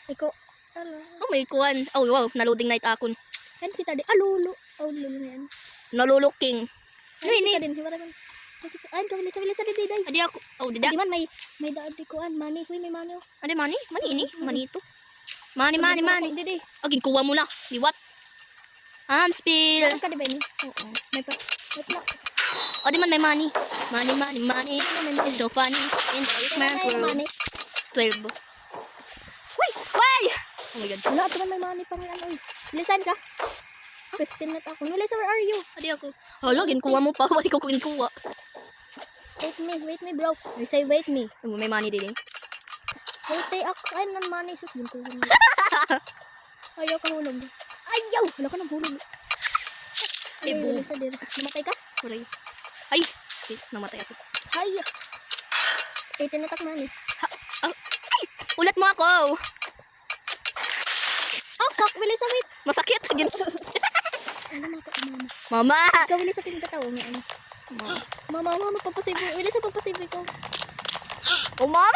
Iko. Ano? Oh, may kuwan. Oh, wow. Na-loading night akon. Yan kita din. Lulo. Lulo na yan. Naluluking. Ay, kita din. Hiwala man. Ay, kabilis sa bibiday. Adi ako. Oh, dida. Di man may daad kuan. Mani. Huy, may mani. Adi, mani? Mani ini? Mani ito. Mani. Didi. Agin, kuha mo na. Liwat. Spill. Saan ka di ba ini? Oo. May pa. Wait lang. O, di man may money. Money. It's so funny. In the rich man's world. 12. Wait! Why? Oh my God. Wala, ito man may mani pang yan. Uy. Bilisan ka. 15 na ako. Melissa, where are you? Adi ako. Hala, ginkuha mo pa. Wali ko kuha. Wait me, bro. I say wait me. May money din eh. Wait, ako. Ay, nan mani. Sus, ginkuha mo. Ayaw ka hulog. Ayaw! Wala ka nang hulog. Ay, Ay, bu. Melissa, dir. Namatay ka? Sorry. Ay! Shit, namatay ako. Ay! 18 na tak mani. Ay! Ulat mo ako! Oh, fuck! Melissa, wait! Masakit! Ano na ito, mama? Mama! Ikaw, Melissa, pinagkatawa mo. Ano? Mama, pagpasibo. Melissa, pagpasibo ko. Oh, mama!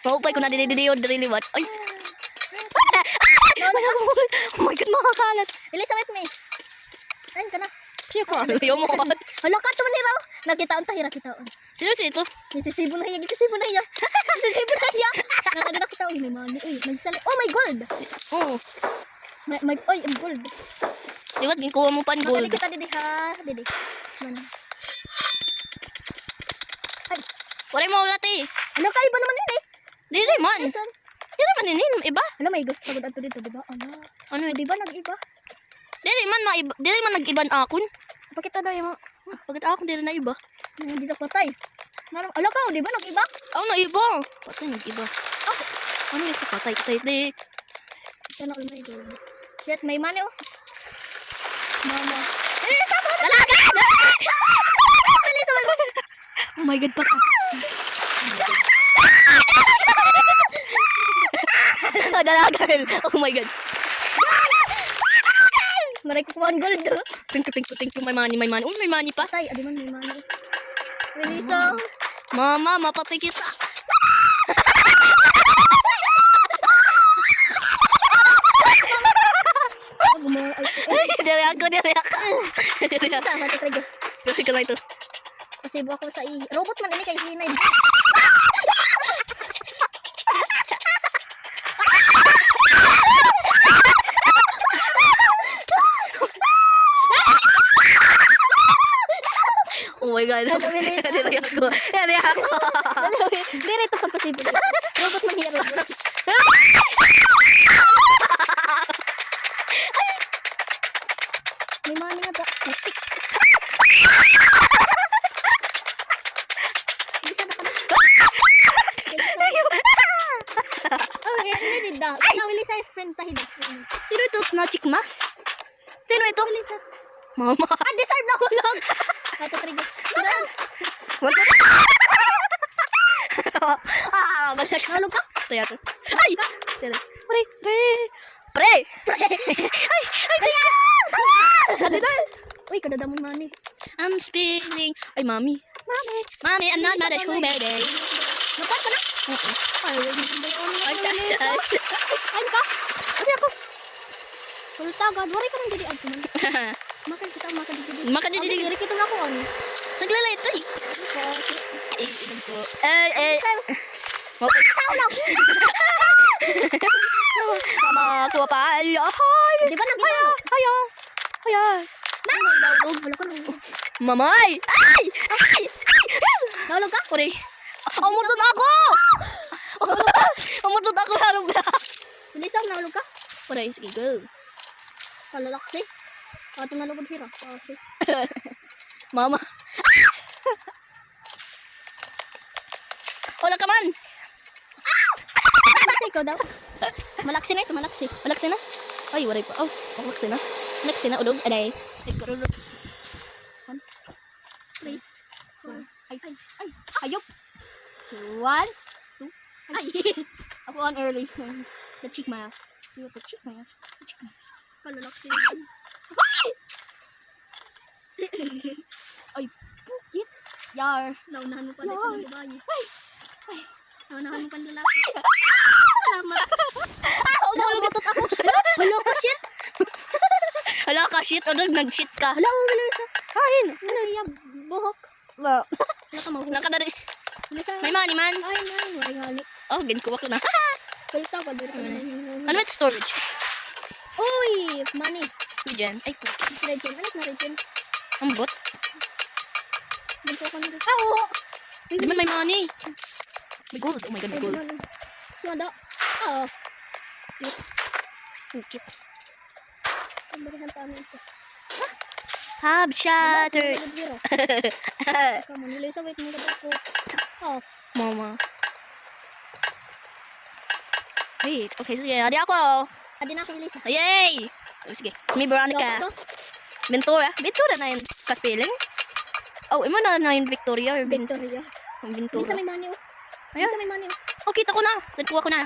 Maupay ko na dinidiyo, really what? Ay! Oh my God, makakalas! Melissa, wait me. Ayun ka na. Siya ko, ayaw mo. Hala ka to ni ba? Nakitaon tahira kitaon. Sino si ito? Isisibo na iya. Isisibo na iya. Nakadala kita uy, may money. Uy, nagsali. Oh, my gold. Oo. May ang gold. Di ba, ginkuha mo pa ang gold. Makali kita didi ha. Didi. Man. Wala mo ulat eh. Ano ka iba naman yun eh? Dili man. Dili man ini, iba. Ano may gusto pagod ato dito, di ba? Ano, di ba nag-iba? Dili man nag-iban akon. Pakita daw yung Bakit ako dili na iba? hindi na patay. Ala ka, di ba nag-iba? Ako na iba. Patay nag-iba. Ano yung patay? Patay. Ito na may gold. Shit, may money oh. Mama. Dalaga! Oh my God, baka. Dalaga. Oh my God. Maray ko kuhaan gold oh. Thank you. May money. Oh, may money pa. Patay, adi man may money. Melissa. Mama, mapatay kita. Dali ako. Sama to talaga. Kasi ka lang ito. Kasi ako sa robot man ini kay hinay. Oh my God. Dali ako. Dire ito pagpasibo. Robot man hero. May money nga ba? Bisa na ka na. Oh, ini dida. Nawili sa friend tahid. Sino ito na chikmas? Sino ito? Mama. Deserve na kulog. Ato trigo. Balik. Nalog ka? Taya ko. Ay! Pre! Uy, kadadamon money. I'm spilling. Ay, mami. Mami, I'm not mad at you, baby. Napat ka na? Oo. Ay, ka? Adi ako. Tultagad. Wari ka nang didi ako man. Makan kita, makan didi. Makadididig. Diri kita na ako ano. Saglala ito eh. Mama, kuha pa. Ay! Di ba nakita mo? Ayan. Nalog. Wala ko nalog. Mamay! Ay! Nalog ka? Kore. Umutod ako! Umutod ako harap na. Bilis ako, nalog ka? Kore, sige, go. Palalaksi. Ato nalog ang hira. Kasi. Mama. Wala ka man. Malaksi ikaw daw. Malaksi na ito, malaksi. Malaksi na. Ay, waray pa. Oh, malaksi na. Malaksi na, ulog. Aday. Ay, karulog. 1, 2. Ay! Ako on early. The cheek mask. You want the cheek mask? The cheek mask. Palalak siya. Ay, pukit. Yar. Naunahan mo pa Yar. dito ng babae. Naunahan mo pa ng lalaki. Salamat. Naumutot ako. Hala ka, shit. Hala ka, shit. O, nag-shit ka. Hala, Melissa. Ayun. Ano yung buhok? Wow. Hala ka, mahuhok. Nakadari. Melissa. May money man. Ay, man. Waray halik. Oh, ginkuha ko na. Kulta pa dito. Ano ito storage? Uy, money. Diyan. Ay, pukit. Regen. Anak na Regen. Ang bot. Dito ko na rin. Ah, oo. Di man may money. May gold. Oh my god, may gold. Sada. Oo. Pukit. Ang barihan tayo ito. Hab shattered. Kamu nilay sa wait mo ko. Oh. Mama. Wait. Okay, sige. Adi ako. Adi na ako nilay sa. Yay! Oh, sige. It's me, Veronica. Ventura. Ventura na yun. Kaspiling? Oh, imo na yung Victoria or Victoria. Ventura. Lisa may money oh. Ayan. Lisa may money oh. Oh, kita ko na. Nagkuha ko na.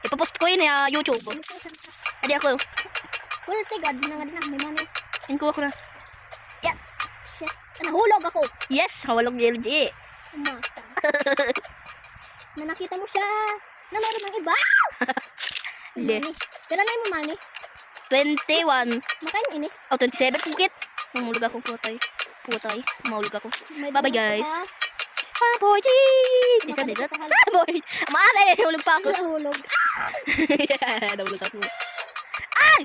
Ipapost ko yun YouTube. Adi ako. Well, tigad na nga din na. May money. Nagkuha ko na. Shit. Nahulog ako. Yes! Hawalog LG. Umasa. Na nakita mo siya. Na meron ng iba. Hindi. Money. Kailan na yung money? 21. Makain ini. Oh, 27. Pukit. Mahulog ako. Putay. Putay. Mahulog ako. May Bye-bye, buhok guys. ka. Ah, boy. Isa, isa. Ah, boy. Maala eh. Hulog pa ako. Nahulog. Nahulog ako. Ay!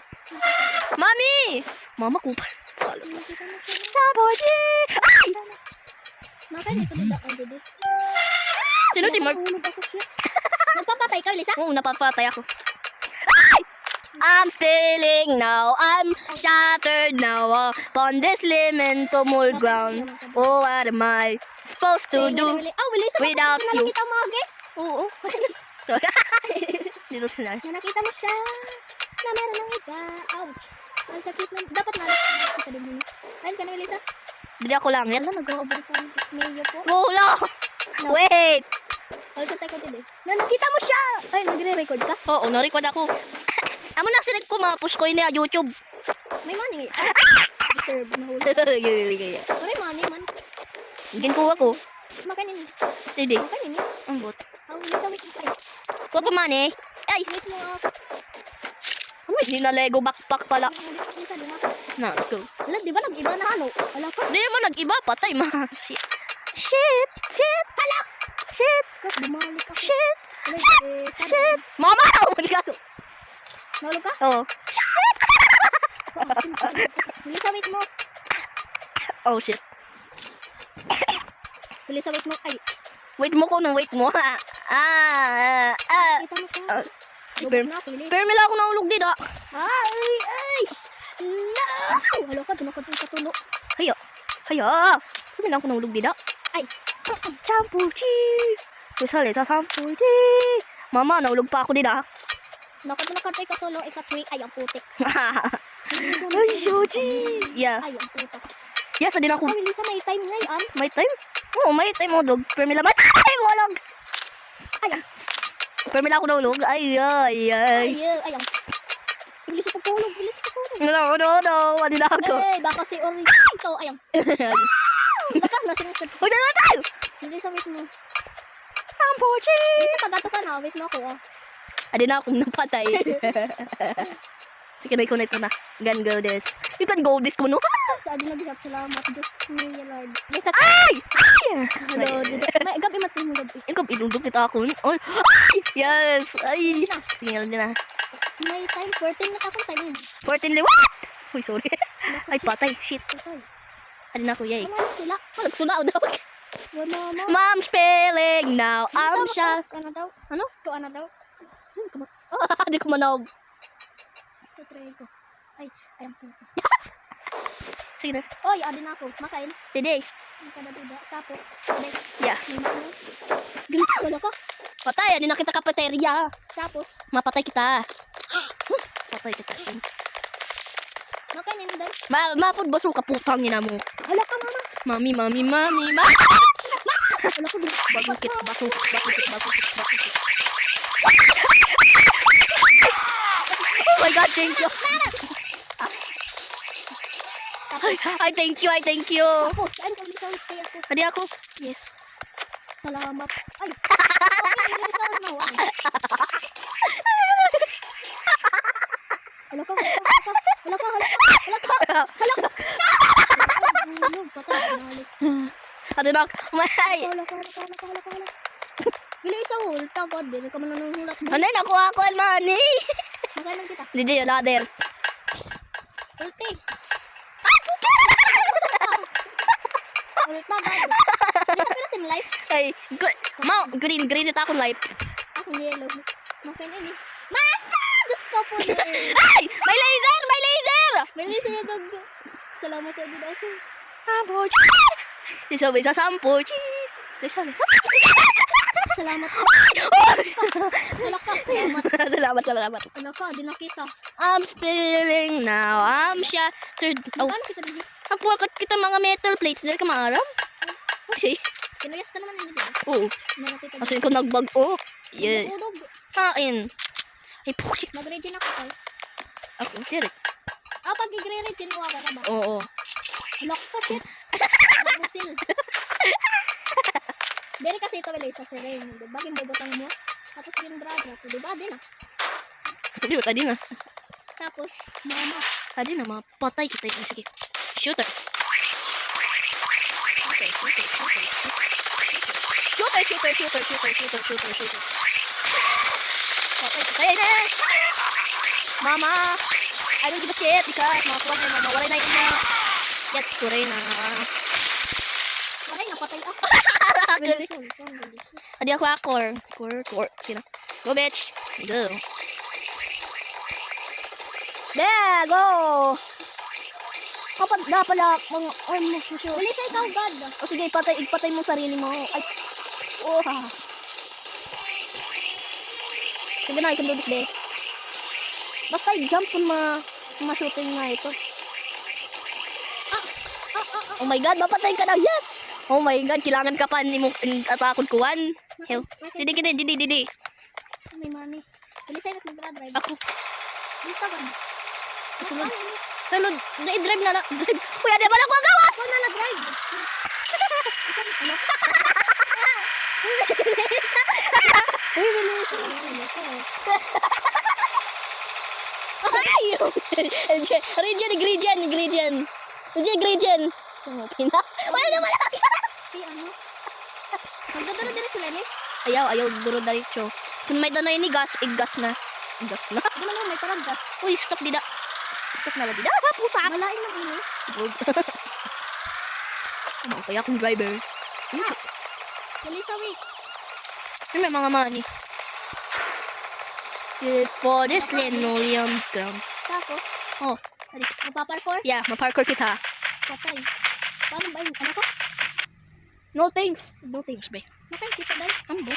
Mami! Mama ko pa. Nakita mo siya. Ah, boy. Ay! Makain ito dito. Ang dito. Sino si Mark? Nahulog ako siya. Nagpapatay ka, Lisa? Oo, napapatay ako. Ay! I'm spilling now. I'm shattered now upon this liminal ground. Oh, what am I supposed to do Lisa, without you? nakita mo agi? Oo. Sorry. Dito sila. Na nakita mo siya. Na meron ng iba. Ouch. Ang sakit na. Dapat na. Nakita din mo. Ayun ka na, Lisa. Hindi ako lang. Yan. Alam, nag-over pa ang mayo po. Wala. Wait. Ay, kantay ko din eh. Na nakita mo siya! Ay, nagre-record ka? Oo, na-record ako. Amo na sinig ko ma-push ko yun na YouTube. May money eh. Disturb na huli. Pare, money man. Ginkuha ko. Makainin. Hindi. Makainin eh. Ang bot. Lisa, wait. Ay, Huwag pa man eh. Ay. wait mo. Ano, hindi na Lego backpack pala. Lisa, din ako. Na, let's go. Alam, di ba nag-iba na ano? Wala ka. Hindi naman nag-iba. Patay ma. Shit. Shit. Shit. Hala! Shit. Kas, bumalik ako. Shit. Alam, Shit. Mama! Umalik ako. Nahulog ka? Oo. Lisa, wait mo. Oh, shit. Lisa, wait mo. Ay, Wait mo ko nung wait mo. kita mo siya. Lubog na ako, Lisa. Pero may lang ako nahulog din ah. Ay! No! Wala ka, doon ako doon sa tulo. Haya. Haya. May lang ako nahulog din ah. Ay! Champuchi. Kusali sa champuchi. Mama, nahulog pa ako din ah. Naku, doon ako tayo katulo. Ika-3. Ay, ang putik. Ay, Shoji. Yeah. Ay, ang putik. Yes, din ako. Ay, Lisa, may time ngayon. May time? Oo, may time mo, dog. Pero may laman. Ay, walog. Ay, ang. Pero may lang ako nahulog. Ay, ay, ay. Ay, ang. Bilis ko pulog. Bilis ko pulog. No. Adi na ako. Eh, baka si Ori. Ito, ay, ang. Laka, nasinusod. Huwag na tayo. Lisa, wait mo. Champuchi. Lisa, pagato ka na. Wait mo ako, ah. Adi na akong napatay. Sige, na-connect ko na. Gan go this. You can go this ko, no? Sa adi naghihap, salamat. Diyos may Lord. Lisa, Ay! Ay! hello. May gabi matin mo gabi. Yung kap, ilundog kita ako. Ay! Ay! Yes! Ay! Sige, lang din na. May time, 14 na akong time. 14 what? Uy, sorry. Ay, patay. Shit. Patay. Adi na ako, yay. Wala na sila. Nagsulao daw. Wala na. Mom spelling now. I'm shy. Ano daw? Ano? Ito, ano daw? Di ko manaw. Ito, try ko. Ay, ang puto. Sige na. Oy, adi na ako. Makain. Today. Ang kada diba. Tapos, adi. Yeah. May makain. Dili. Wala ka. Patay. Adi na kita cafeteria. Tapos, Mapatay kita. Patay kita. makain mo dahil. Mapod ba ka putang ina mo? Hala ka, mama. Mami. Wala ko. Basukit, basukit. Oh my God, thank you. Ay, thank you. Tapos, saan ka bisa stay ako? Adi ako. Yes. Salamat. Ay. Okay, na. Hala ka. Hulog, patay. Nalik. Adi bak. May. Hala ka. Bila isa hul, tagod. Dili ka man nangulat. Ano nakuha ko money? Magkailan kita? Didi, ladder. Ulti. Ulit na, gado. Bisa pila team life. Ay, green ito akong life. Ako yellow. Makin ini. Masa! Diyos ko po yun. Ay! May laser! May lisa na dog. Salamat po din ako. Isa may sasampo. Lisa. Salamat po. Hala ka. Salamat. Hala ka, di nakita. I'm spilling now. I'm shattered. Oh, Ano kita din? ang porkat kita mga metal plates. Dali ka maaram? Kasi, Kinuyas ka naman hindi. oo. Nakakita Kasi ko nagbag. Oh, yeah. Udog. Kain. Ay, pukit. Mag-ready na ako. Tol. Ako, tirik. Pag i-ready, chinuha ka ba? Oo. Lock ka, shit. Musil. Dili kasi ito wala isa sireng. Diba? Kimbubutang mo. Tapos gindraga ko. Diba? Di na. Hindi, tadi na. Tapos, mama. Tadi na, mapatay kita yun. Sige. Shooter. Shooter. Patay na. Mama. I don't give a shit because makakuha na mawalay na yun na. Yes, suray na. Aray, napatay ako. Adi ako core. Sino? Go, bitch. Go. There, go. Kapag na pala, mga arm mo. Dali sa ikaw, God. O sige, ipatay mo sarili mo. Ay. Oh, ha. Sige na, ikan duduk deh. Basta i-jump kung ma-shooting nga ito. Oh my God, mapatay ka na. Yes! Oh my God, kailangan ka pa ni mo atakot kuwan. Hell. Didi. May money. Dali sa ikaw, nag-drive. Ako. Dito ka. Sunod. I-drive na. Drive. Kuya, di ba lang ko ang gawas? Ako na nag-drive. Uy, bilis. Ay! Region. Wala na. Si ano? Magdadala din sila ni. Ayaw, duro diretso. Kung may danoy ni gas, gas na. Gas na? Di man may parang gas. Uy, stop dida. Ha, puta. Malain ng ini. Ano kaya akong driver? Dali sa week. Ano may mga money? Good for this linoleum ground. Tapos, Oh, magpaparkour. yeah, maparkour kita. Patay. Paano ba yun? Ano ko? No thanks, be. Nakay, kita dahil. Ambo.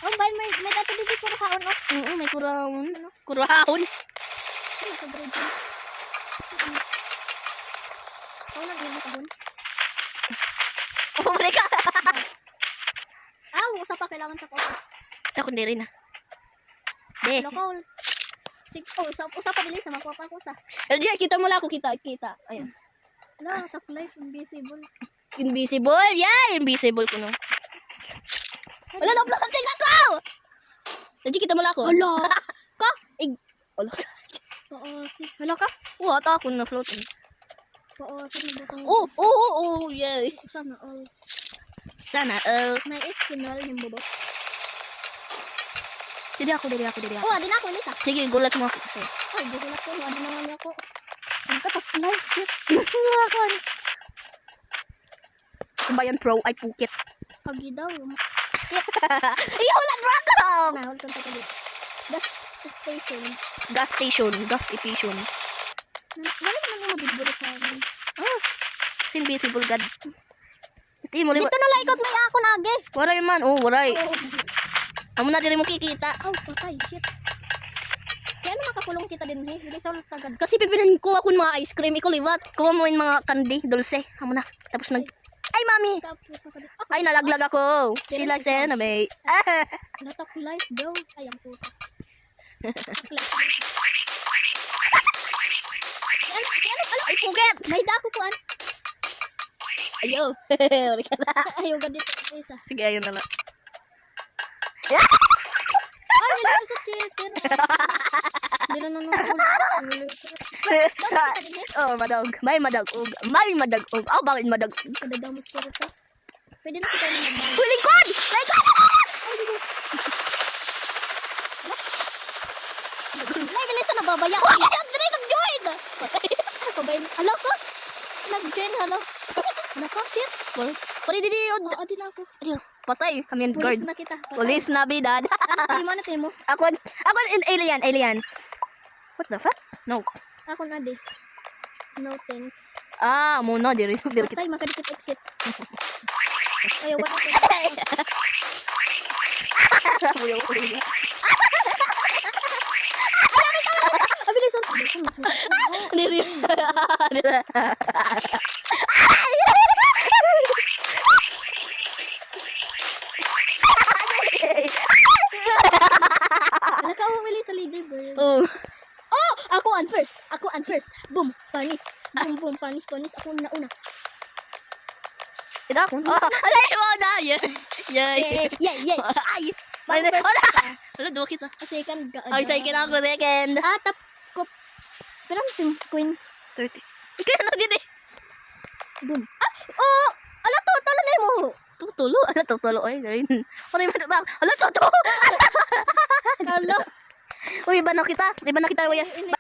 Oh, ba may dati dito ko kaon oh. Oo, may kurahon. Kurahon. Ano sa grade? Ikaw na din ako dun. Oh, ka. Usa pa kailangan sa ko. Ako hindi rin ah. Be. Local. Sig usa pa bilis na makuha pa ko sa. LJ, kita mo lang ako, kita. Ayan. Wala, top life invisible. Invisible? Yeah, invisible ko no. Wala na planting ako! LJ, kita mo lang ako. Hala. Ka? Wala ka. Hala ka? Oo, ata ako na floating. Nabutang. Oh, yeah. Sana all. Sana, May iskinal yung bubot. Dili ako. Di na ako, Lisa. Sige, gulat mo ako. So, Ay, gugulat ko. Ano naman ako. Ang top life shit. kung ba yan pro, ay pukit. Hagi daw. Ayaw lang, Dragon! Hold on, tatalit. Gas station. Gas station, gas efficient. Wala naman yung mabiburo ka. Kasi invisible god. Ito mo, Dito na lang ikot may ako nage. waray man, waray. Amo na diri mo kikita. Patay, shit. Kaya naman makakulong kita din, hey. Hindi sa tagad. Kasi pipinan ko ako ng mga ice cream, ikaw liwat. Kuha mo yung mga candy, dulce. Amo na. Tapos Ay, mami. Tapos makadit. Ay, nalaglag ako. She likes anime. Latak life, bro. Ay, ang puta. Ay, puget. May dako ko, an. Ayaw. Wala ka na. Ayaw ka dito. Isa. Sige, ayun na lang. Ay, nilito sa cheater. Hindi na nanonood. Oh, madog. May madagog. May madagog. Oh, bakit madagog? Kadadamot ko rito. Pwede na kita naman. Uy, lingkod! Lingkod! Nay, bilis na nababaya. Uy, Andre, nag-join! Pabayin. Hala ko. Nag-join, hala. Ano ko? Shit. Pwede didi yun. Oo, din ako. Patay. Kami yung guard. Pulis na kita. Police na bidad. Ano na tayo mo? Ako alien. What the fuck? No. Ako na di. No thanks. Ah, muna. Diri kita. Patay, makadikit exit. Ayaw, wala ko. Abilis on. Diri. Wala ka umili sa leaderboard. Oh. Oh! Ako on first. Boom. Panis. Boom. Panis. Ako na una. Ito ako. Oh, alay mo na. Yay. Yay. Ay. Bago first Wala. ka. Wala, dua kita. Second. Ay, second ako. Second. Tap ko. Perang team queens. 30. Ikaw na din eh. Boom. Oh! Ala to, tala na mo. Tutulo. Ala, tutulo. Ay, ayun. Ano yung matutang? Ala, tutulo. Ala. Uy, iba na kita. Wayas.